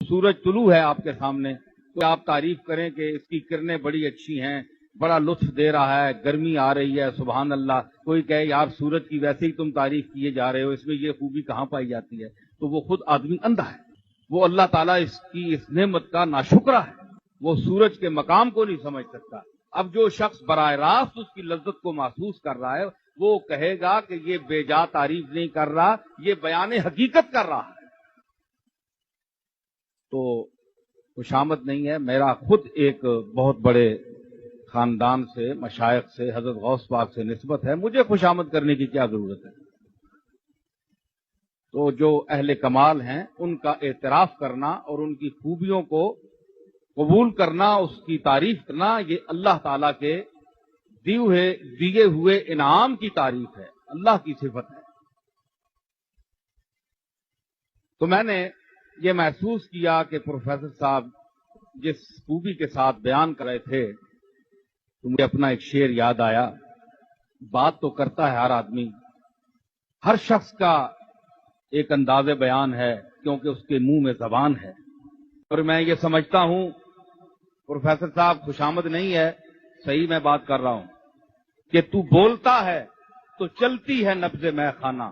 سورج طلوع ہے آپ کے سامنے تو آپ تعریف کریں کہ اس کی کرنیں بڑی اچھی ہیں، بڑا لطف دے رہا ہے، گرمی آ رہی ہے، سبحان اللہ. کوئی کہے یار سورج کی ویسے ہی تم تعریف کیے جا رہے ہو، اس میں یہ خوبی کہاں پائی جاتی ہے؟ تو وہ خود آدمی اندھا ہے، وہ اللہ تعالیٰ اس نعمت کا ناشکرہ ہے، وہ سورج کے مقام کو نہیں سمجھ سکتا. اب جو شخص براہ راست اس کی لذت کو محسوس کر رہا ہے وہ کہے گا کہ یہ بے جا تعریف نہیں کر رہا، یہ بیان حقیقت کر رہا ہے. تو خوشامد نہیں ہے. میرا خود ایک بہت بڑے خاندان سے، مشائخ سے، حضرت غوث پاک سے نسبت ہے، مجھے خوشامد کرنے کی کیا ضرورت ہے؟ تو جو اہل کمال ہیں ان کا اعتراف کرنا اور ان کی خوبیوں کو قبول کرنا، اس کی تعریف کرنا، یہ اللہ تعالیٰ کے دیے ہوئے انعام کی تعریف ہے، اللہ کی صفت ہے. تو میں نے یہ محسوس کیا کہ پروفیسر صاحب جس خوبی کے ساتھ بیان کر رہے تھے تو مجھے اپنا ایک شعر یاد آیا. بات تو کرتا ہے ہر آدمی، ہر شخص کا ایک انداز بیان ہے کیونکہ اس کے منہ میں زبان ہے. اور میں یہ سمجھتا ہوں پروفیسر صاحب خوشامد نہیں ہے، صحیح میں بات کر رہا ہوں کہ تو بولتا ہے تو چلتی ہے نبض مے خانہ،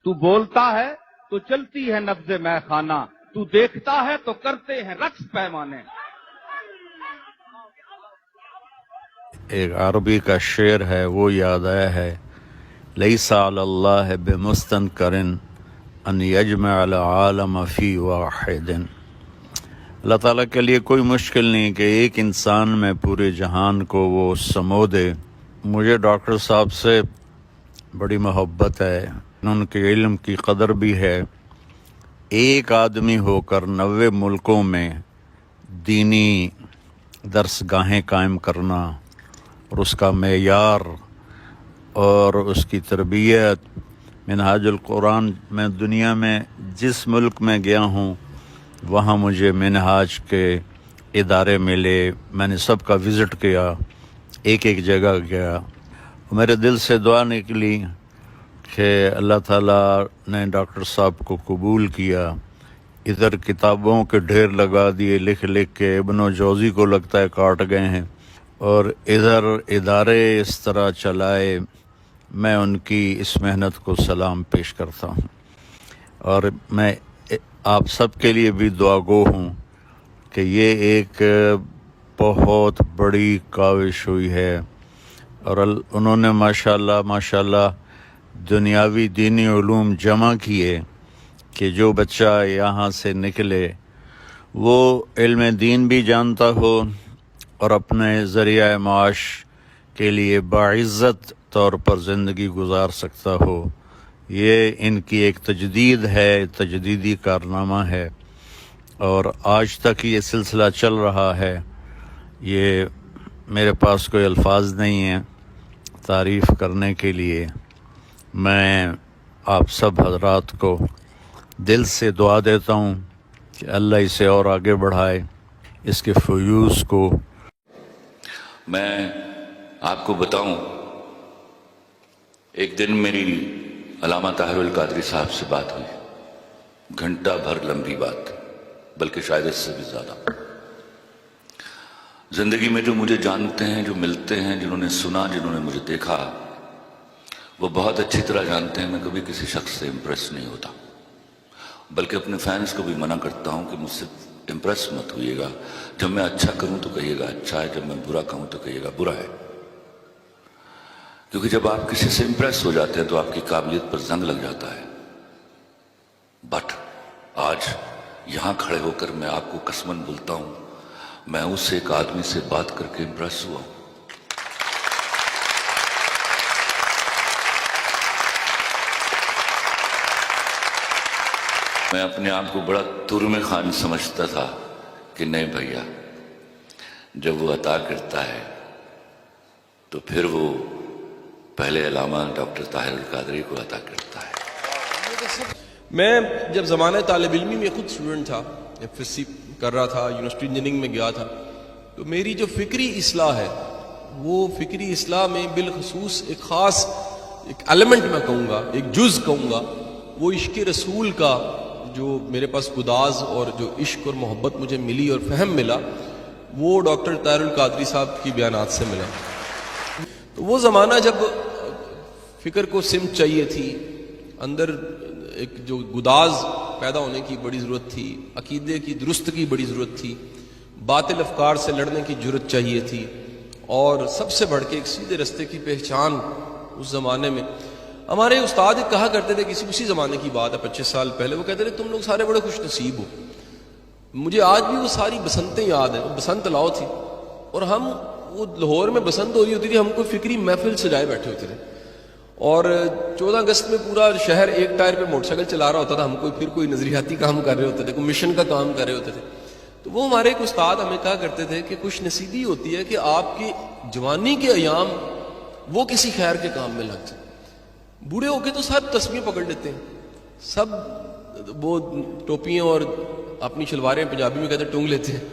تو بولتا ہے تو چلتی ہے نبض مے خانہ، تو دیکھتا ہے تو کرتے ہیں رقص پیمانے. ایک عربی کا شعر ہے وہ یاد آیا ہے، لیس علی اللہ بمستنکر ان یجمع العالم فی واحد. اللہ تعالیٰ کے لیے کوئی مشکل نہیں کہ ایک انسان میں پورے جہان کو وہ سمو دے. مجھے ڈاکٹر صاحب سے بڑی محبت ہے، ان کے علم کی قدر بھی ہے. ایک آدمی ہو کر 90 ملکوں میں دینی درس گاہیں قائم کرنا اور اس کا معیار اور اس کی تربیت. منہاج القرآن میں دنیا میں جس ملک میں گیا ہوں وہاں مجھے منہاج کے ادارے ملے، میں نے سب کا وزٹ کیا، ایک ایک جگہ گیا. میرے دل سے دعا نکلی کہ اللہ تعالیٰ نے ڈاکٹر صاحب کو قبول کیا. ادھر کتابوں کے ڈھیر لگا دیے لکھ لکھ کے، ابن و جوزی کو لگتا ہے کاٹ گئے ہیں، اور ادھر ادارے اس طرح چلائے. میں ان کی اس محنت کو سلام پیش کرتا ہوں، اور میں آپ سب کے لیے بھی دعا گو ہوں کہ یہ ایک بہت بڑی کاوش ہوئی ہے. اور انہوں نے ماشاءاللہ دنیاوی دینی علوم جمع کیے کہ جو بچہ یہاں سے نکلے وہ علم دین بھی جانتا ہو اور اپنے ذریعہ معاش کے لیے باعزت طور پر زندگی گزار سکتا ہو. یہ ان کی ایک تجدید ہے، تجدیدی کارنامہ ہے، اور آج تک یہ سلسلہ چل رہا ہے. یہ میرے پاس کوئی الفاظ نہیں ہیں تعریف کرنے کے لیے. میں آپ سب حضرات کو دل سے دعا دیتا ہوں کہ اللہ اسے اور آگے بڑھائے، اس کے فیوز کو. میں آپ کو بتاؤں، ایک دن میری علامہ طاہر القادری صاحب سے بات ہوئی، گھنٹہ بھر لمبی بات، بلکہ شاید اس سے بھی زیادہ. زندگی میں جو مجھے جانتے ہیں، جو ملتے ہیں، جنہوں نے سنا، جنہوں نے مجھے دیکھا، وہ بہت اچھی طرح جانتے ہیں میں کبھی کسی شخص سے امپریس نہیں ہوتا، بلکہ اپنے فینس کو بھی منع کرتا ہوں کہ مجھ سے امپریس مت ہوئیے گا. جب میں اچھا کروں تو کہیے گا اچھا ہے، جب میں برا کہوں تو کہیے گا برا ہے. کیونکہ جب آپ کسی سے امپریس ہو جاتے ہیں تو آپ کی قابلیت پر زنگ لگ جاتا ہے. بٹ آج یہاں کھڑے ہو کر میں آپ کو قسماً بولتا ہوں، میں اس ایک آدمی سے بات کر کے امپریس ہوا ہوں. میں اپنے آپ کو بڑا ترم خان سمجھتا تھا کہ نہیں بھیا، جب وہ عطا کرتا ہے تو پھر وہ پہلے علامہ ڈاکٹر طاہر القادری کو عطا کرتا ہے. میں جب زمانہ طالب علمی میں خود اسٹوڈنٹ تھا، ایف ایس سی کر رہا تھا، یونیورسٹی انجینئرنگ میں گیا تھا، تو میری جو فکری اصلاح ہے وہ فکری اصلاح میں بالخصوص ایک خاص ایک ایلیمنٹ میں کہوں گا، ایک جز کہوں گا، وہ عشق رسول کا جو میرے پاس گداز اور جو عشق اور محبت مجھے ملی اور فہم ملا، وہ ڈاکٹر طاہر القادری صاحب کی بیانات سے ملا۔ تو وہ زمانہ جب فکر کو سمت چاہیے تھی، اندر ایک جو گداز پیدا ہونے کی بڑی ضرورت تھی، عقیدے کی درست کی بڑی ضرورت تھی، باطل افکار سے لڑنے کی جرت چاہیے تھی، اور سب سے بڑھ کے ایک سیدھے رستے کی پہچان اس زمانے میں۔ ہمارے استاد کہا کرتے تھے، اسی زمانے کی بات ہے 25 سال پہلے، وہ کہتے تھے تم لوگ سارے بڑے خوش نصیب ہو۔ مجھے آج بھی وہ ساری بسنتیں یاد ہیں، وہ بسنت لاؤ تھی، اور ہم وہ لاہور میں بسنت ہو رہی ہوتی تھی، ہم کوئی فکری محفل سجائے بیٹھے ہوتے تھے، اور 14 اگست میں پورا شہر ایک ٹائر پہ موٹر سائیکل چلا رہا ہوتا تھا، ہم کوئی نظریاتی کام کر رہے ہوتے تھے، کوئی مشن کا کام کر رہے ہوتے تھے۔ تو وہ ہمارے ایک استاد ہمیں کہا کرتے تھے کہ خوش نصیبی ہوتی ہے کہ آپ کی جوانی کے ایام وہ کسی خیر کے کام میں لگ جائیں۔ بوڑھے ہو کے تو سب تسبیح پکڑ لیتے ہیں، سب وہ ٹوپیاں اور اپنی شلواریں پنجابی میں کہتے ہیں ٹونگ لیتے ہیں،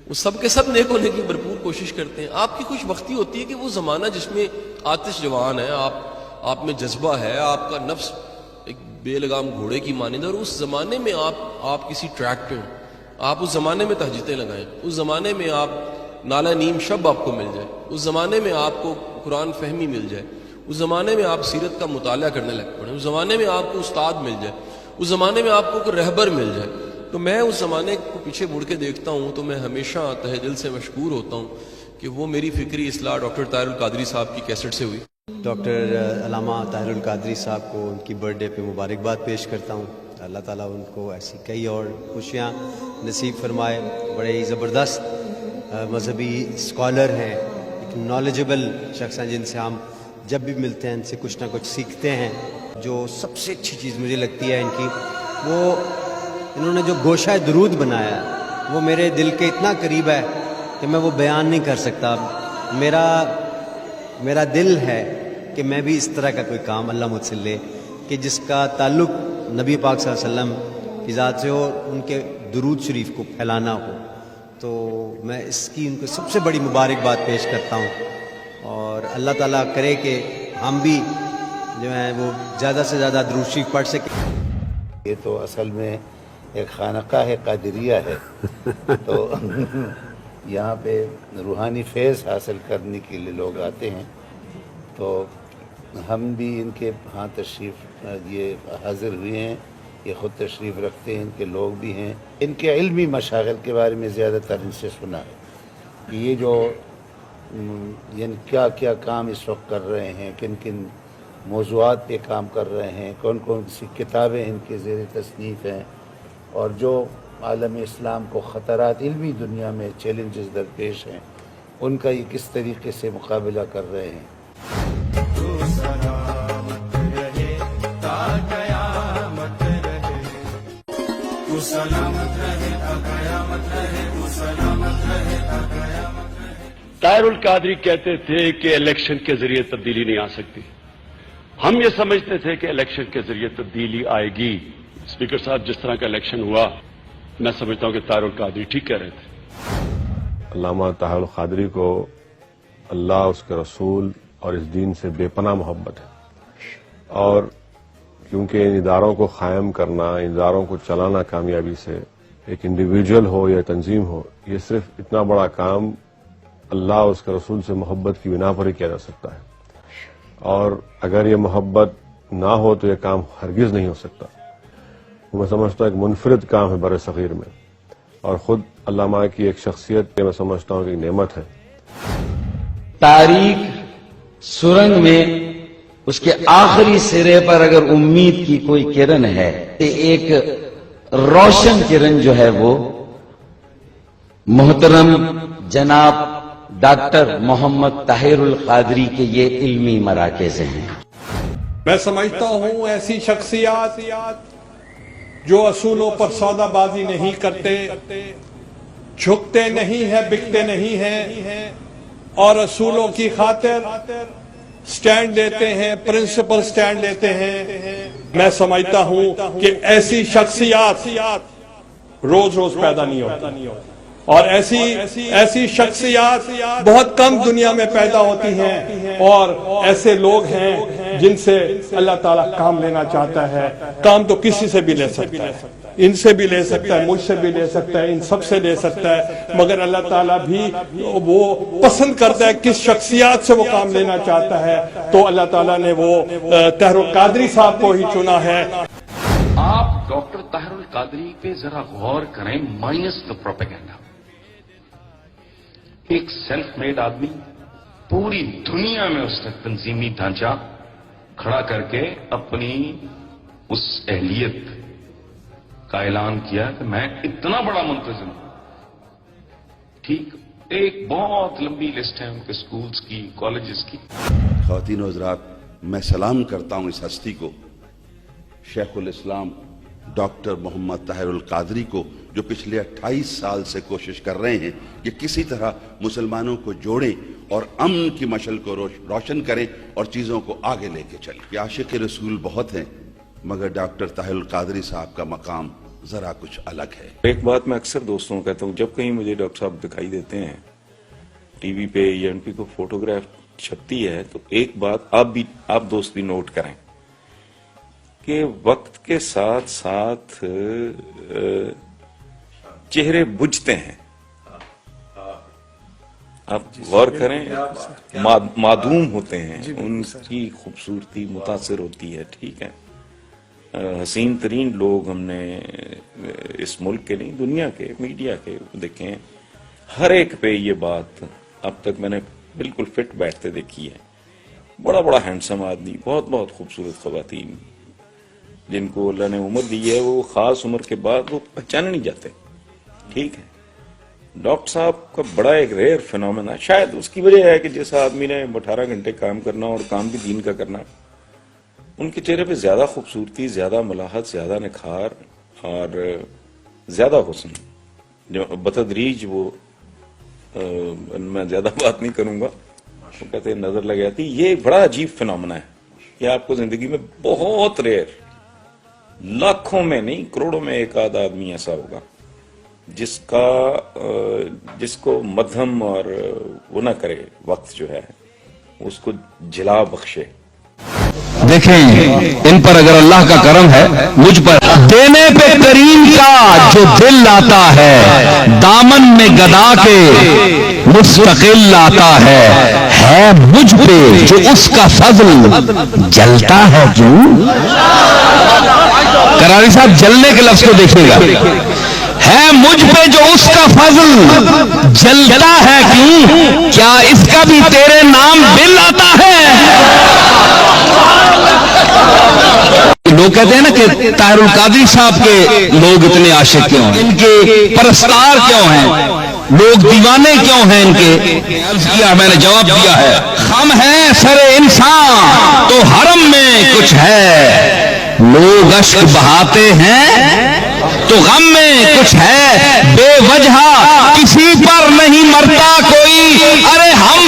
وہ سب کے سب نیک ہونے کی بھرپور کوشش کرتے ہیں۔ آپ کی خوش بختی ہوتی ہے کہ وہ زمانہ جس میں آتش جوان ہے، آپ میں جذبہ ہے، آپ کا نفس ایک بے لگام گھوڑے کی مانند ہے، اور اس زمانے میں آپ کسی ٹریک پہ ہوں، آپ اس زمانے میں تہجدیں لگائیں، اس زمانے میں آپ نالا نیم شب آپ کو مل جائے، اس زمانے میں آپ کو قرآن فہمی مل جائے، اس زمانے میں آپ سیرت کا مطالعہ کرنے لگ پڑیں، اس زمانے میں آپ کو استاد مل جائے، اس زمانے میں آپ کو کوئی رہبر مل جائے۔ تو میں اس زمانے کو پیچھے مڑ کے دیکھتا ہوں تو میں ہمیشہ تہ دل سے مشکور ہوتا ہوں کہ وہ میری فکری اصلاح ڈاکٹر طاہر القادری صاحب کی کیسٹ سے ہوئی۔ ڈاکٹر علامہ طاہر القادری صاحب کو ان کی برتھ ڈے پہ مبارکباد پیش کرتا ہوں۔ اللہ تعالیٰ ان کو ایسی کئی اور خوشیاں نصیب فرمائے۔ بڑے ہی زبردست مذہبی اسکالر ہیں، ایک نالجبل شخص ہیں جن سے ہم جب بھی ملتے ہیں ان سے کچھ نہ کچھ سیکھتے ہیں۔ جو سب سے اچھی چیز مجھے لگتی ہے ان کی، وہ انہوں نے جو گوشہ درود بنایا ہے وہ میرے دل کے اتنا قریب ہے کہ میں وہ بیان نہیں کر سکتا۔ میرا دل ہے کہ میں بھی اس طرح کا کوئی کام اللہ مجھ سے لے کہ جس کا تعلق نبی پاک صلی اللہ علیہ وسلم کی ذات سے ہو، ان کے درود شریف کو پھیلانا ہو۔ تو میں اس کی ان کو سب سے بڑی مبارکباد پیش کرتا ہوں، اور اللہ تعالیٰ کرے کہ ہم بھی جو ہیں وہ زیادہ سے زیادہ درود شریف پڑھ سکیں۔ یہ تو اصل میں ایک خانقاہ قادریہ ہے، تو یہاں پہ روحانی فیض حاصل کرنے کے لیے لوگ آتے ہیں، تو ہم بھی ان کے ہاں تشریف یہ حاضر ہوئے ہیں، یہ خود تشریف رکھتے ہیں، ان کے لوگ بھی ہیں۔ ان کے علمی مشاغل کے بارے میں زیادہ تر ان سے سنا ہے کہ یہ جو یعنی کیا کیا کام اس وقت کر رہے ہیں، کن کن موضوعات پہ کام کر رہے ہیں، کون کون سی کتابیں ان کے زیر تصنیف ہیں، اور جو عالم اسلام کو خطرات علمی دنیا میں چیلنجز درپیش ہیں ان کا یہ کس طریقے سے مقابلہ کر رہے ہیں۔ طاہر القادری کہتے تھے کہ الیکشن کے ذریعے تبدیلی نہیں آ سکتی، ہم یہ سمجھتے تھے کہ الیکشن کے ذریعے تبدیلی آئے گی۔ اسپیکر صاحب، جس طرح کا الیکشن ہوا، میں سمجھتا ہوں کہ طاہر القادری ٹھیک کہہ رہے تھے۔ علامہ طاہر القادری کو اللہ، اس کے رسول اور اس دین سے بے پناہ محبت ہے، اور کیونکہ ان اداروں کو قائم کرنا، ان اداروں کو چلانا کامیابی سے، ایک انڈیویجول ہو یا تنظیم ہو، یہ صرف اتنا بڑا کام اللہ اور اس کے رسول سے محبت کی بنا پر ہی کیا جا سکتا ہے، اور اگر یہ محبت نہ ہو تو یہ کام ہرگز نہیں ہو سکتا۔ میں سمجھتا ہوں ایک منفرد کام ہے بر صغیر میں، اور خود علامہ کی ایک شخصیت میں سمجھتا ہوں کہ ایک نعمت ہے۔ تاریخ سرنگ میں اس کے آخری سرے پر اگر امید کی کوئی کرن ہے تو ایک روشن کرن جو ہے وہ محترم جناب ڈاکٹر محمد طاہر القادری کے یہ علمی مراکز ہیں۔ میں سمجھتا ہوں ایسی شخصیات جو اصولوں پر سودا بازی نہیں کرتے، جھکتے نہیں ہیں، بکتے نہیں ہیں، اور اصولوں کی خاطر سٹینڈ لیتے ہیں، پرنسپل سٹینڈ لیتے ہیں۔ میں سمجھتا ہوں کہ ایسی شخصیات روز روز پیدا نہیں ہوتی۔ اور ایسی شخصیات بہت کم دنیا میں پیدا ہوتی ہیں، اور ایسے لوگ ہیں جن سے اللہ تعالیٰ کام لینا چاہتا ہے. کام تو کسی سے بھی لے سکتا ہے، ان سے بھی لے سکتا ہے، مجھ سے بھی لے سکتا ہے، ان سب سے لے سکتا ہے، مگر اللہ تعالیٰ بھی وہ پسند کرتا ہے کس شخصیات سے وہ کام لینا چاہتا ہے. تو اللہ تعالیٰ نے وہ طاہر القادری صاحب کو ہی چنا ہے. آپ ڈاکٹر طاہر القادری پہ ذرا غور کریں، مائنس دا پروپیگنڈا. ایک سیلف میڈ آدمی، پوری دنیا میں اس نے تنظیمی ڈھانچہ کھڑا کر کے اپنی اس اہلیت کا اعلان کیا کہ میں اتنا بڑا منتظم ہوں. ٹھیک، ایک بہت لمبی لسٹ ہے ان کے سکولز کی، کالجز کی. خواتین و حضرات، میں سلام کرتا ہوں اس ہستی کو، شیخ الاسلام ڈاکٹر محمد طاہر القادری کو، جو پچھلے 28 سال سے کوشش کر رہے ہیں کہ کسی طرح مسلمانوں کو جوڑیں اور امن کی مشعل کو روشن کریں اور چیزوں کو آگے لے کے چلیں. کہ عاشق رسول بہت ہیں، مگر ڈاکٹر طاہر القادری صاحب کا مقام ذرا کچھ الگ ہے. ایک بات میں اکثر دوستوں کو کہتا ہوں، جب کہیں مجھے ڈاکٹر صاحب دکھائی دیتے ہیں ٹی وی پہ یا ان کی کوئی فوٹوگراف چھپتی ہے، تو ایک بات آپ دوست بھی نوٹ کریں کہ وقت کے ساتھ ساتھ چہرے بجھتے ہیں. آپ غور کریں، معدوم ہوتے ہیں، ان کی خوبصورتی متاثر ہوتی ہے. ٹھیک ہے، حسین ترین لوگ ہم نے اس ملک کے نہیں، دنیا کے میڈیا کے دیکھیں، ہر ایک پہ یہ بات اب تک میں نے بالکل فٹ بیٹھتے دیکھی ہے. بڑا بڑا ہینڈسم آدمی، بہت بہت خوبصورت خواتین جن کو اللہ نے عمر دی ہے، وہ خاص عمر کے بعد وہ پہچانے نہیں جاتے. ٹھیک ہے، ڈاکٹر صاحب کا بڑا ایک ریئر فینومینا، شاید اس کی وجہ ہے کہ جس آدمی نے 18 گھنٹے کام کرنا اور کام بھی دین کا کرنا، ان کے چہرے پہ زیادہ خوبصورتی، زیادہ ملاحت، زیادہ نکھار اور زیادہ حسن، جو بتدریج وہ میں زیادہ بات نہیں کروں گا، وہ کہتے ہیں نظر لگ جاتی. یہ ایک بڑا عجیب فینومینا ہے. یہ آپ کو زندگی میں بہت ریئر، لاکھوں میں نہیں کروڑوں میں ایک آدھ آدمی ایسا ہوگا جس کو مدھم اور وہ نہ کرے، وقت جو ہے اس کو جلا بخشے. دیکھیں ان پر اگر اللہ کا کرم ہے، مجھ پر دینے پہ کریم کا جو دل آتا ہے، دامن میں گدا کے مستقل آتا ہے مجھ پہ جو اس کا فضل جلتا ہے. کیوں کراری صاحب جلنے کے لفظ کو دیکھیے گا، ہے مجھ پہ جو اس کا فضل جلتا ہے. کیوں؟ کیا اس کا بھی تیرے نام بل آتا ہے؟ لوگ کہتے ہیں نا کہ طاہر القادری صاحب کے لوگ اتنے عاشق کیوں ہیں، ان کے پرستار کیوں ہیں، لوگ دیوانے کیوں ہیں ان کے؟ عرض کیا، میں نے جواب دیا ہے، ہم ہیں سر انسان تو حرم میں کچھ ہے، لوگ اشک بہاتے ہیں تو غم میں کچھ ہے، بے وجہ کسی پر نہیں مرتا کوئی، ارے ہم